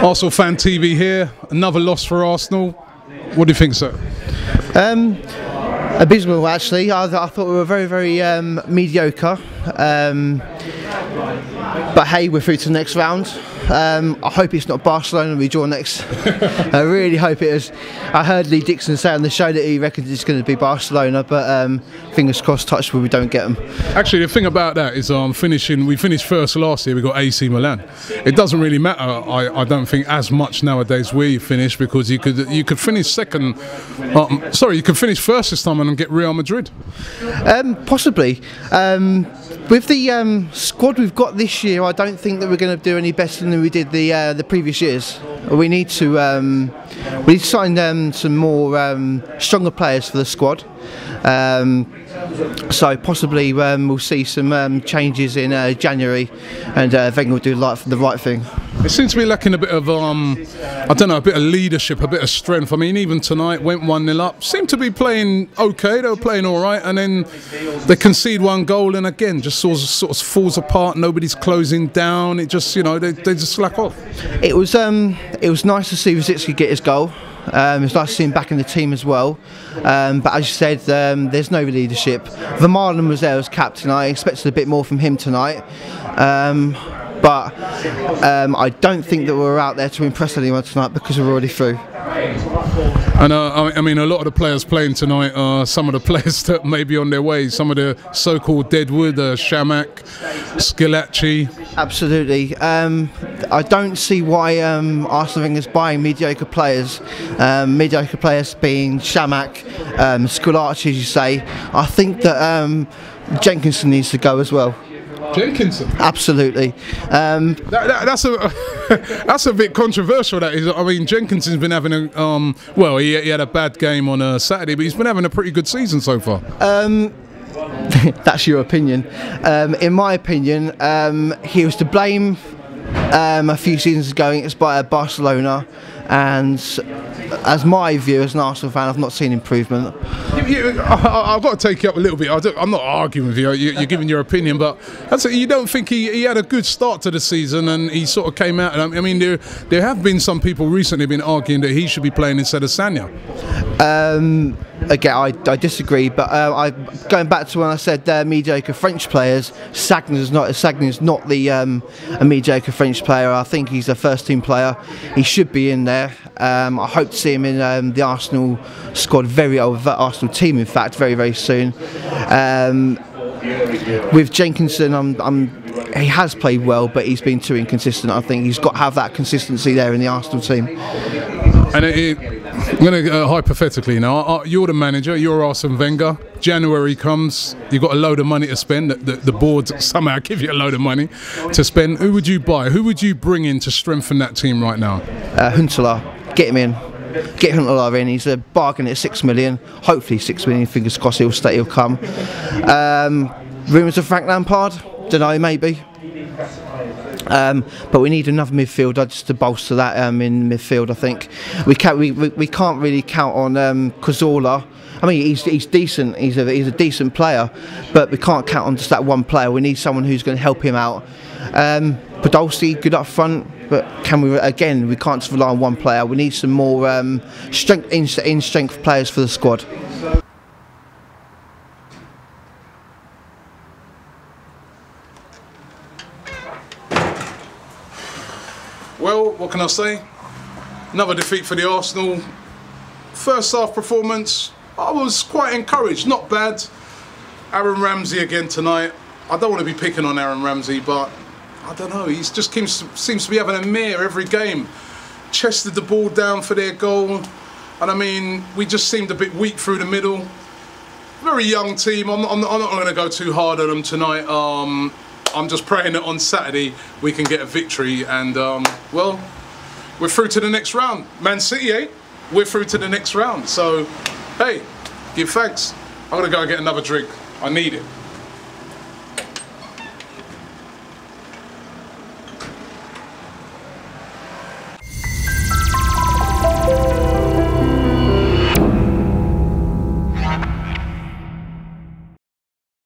Arsenal Fan TV here, another loss for Arsenal. What do you think, sir? Abysmal, actually. I thought we were very, very mediocre. But hey, we're through to the next round. I hope it's not Barcelona we draw next. I really hope it is. I heard Lee Dixon say on the show that he reckons it's going to be Barcelona, but fingers crossed, touch wood, we don't get them. Actually, the thing about that is we finished first last year, we got AC Milan. It doesn't really matter, I don't think, as much nowadays where you finish, because you could finish second, you could finish first this time and get Real Madrid. Possibly. With the squad we've got this year, I don't think that we're going to do any better than we did the previous years. We need to sign some more stronger players for the squad. So possibly we'll see some changes in January, and Wenger will do the right thing. It seems to be lacking a bit of, I don't know, a bit of leadership, a bit of strength. I mean, even tonight, went 1-0 up, seemed to be playing okay, they were playing all right, and then they concede one goal, and again, just sort of falls apart, nobody's closing down, it just, you know, they just slack off. It was nice to see Rosicky get his goal. It was nice to see him back in the team as well, but as you said, there's no leadership. Vermaelen was there as captain. I expected a bit more from him tonight, but I don't think that we're out there to impress anyone tonight, because we're already through. And I mean, a lot of the players playing tonight are some of the players that may be on their way, some of the so-called deadwood, Shamak, Skilacci. Absolutely. I don't see why Arsenal is buying mediocre players. Mediocre players being Shamak, Skilacci, as you say. I think that Jenkinson needs to go as well. Jenkinson? Absolutely. That's a bit controversial, that is. I mean, Jenkinson's been having a well, he had a bad game on Saturday, but he's been having a pretty good season so far. That's your opinion. In my opinion, he was to blame a few seasons ago against Barcelona, and as my view as an Arsenal fan, I've not seen improvement. I've got to take you up a little bit. I'm not arguing with you. You're giving your opinion, but you don't think he had a good start to the season, and he sort of came out. And I mean, there have been some people recently been arguing that he should be playing instead of Sanya. Again, I disagree, but going back to when I said mediocre French players, Sagna is not a mediocre French player. I think he's a first-team player. He should be in there. I hope to see him in the Arsenal squad, Arsenal team, in fact, very, very soon. With Jenkinson, he has played well, but he's been too inconsistent. I think he's got to have that consistency there in the Arsenal team. And I'm going to hypothetically now, you're the manager, you're Arsene Wenger. January comes, you've got a load of money to spend. The board somehow give you a load of money to spend. Who would you buy? Who would you bring in to strengthen that team right now? Huntelaar, get him in. Get Huntelaar in. He's a bargain at 6 million. Hopefully 6 million. Fingers crossed he'll stay. He'll come. Rumours of Frank Lampard. Don't know. Maybe. But we need another midfielder just to bolster that in midfield. I think we can't really count on Cazorla. I mean, he's decent. He's a decent player, but we can't count on just that one player. We need someone who's going to help him out. Podolski, good up front, but we can't just rely on one player. We need some more strength players for the squad. Well, what can I say? Another defeat for the Arsenal. First half performance, I was quite encouraged, not bad. Aaron Ramsey again tonight. I don't want to be picking on Aaron Ramsey, but I don't know, he just seems to be having a mare every game. Chested the ball down for their goal, and I mean, we just seemed a bit weak through the middle. Very young team. I'm not going to go too hard on them tonight. I'm just praying that on Saturday we can get a victory, and well, we're through to the next round. Man City, eh? We're through to the next round. So, hey, give thanks. I'm gonna go and get another drink. I need it.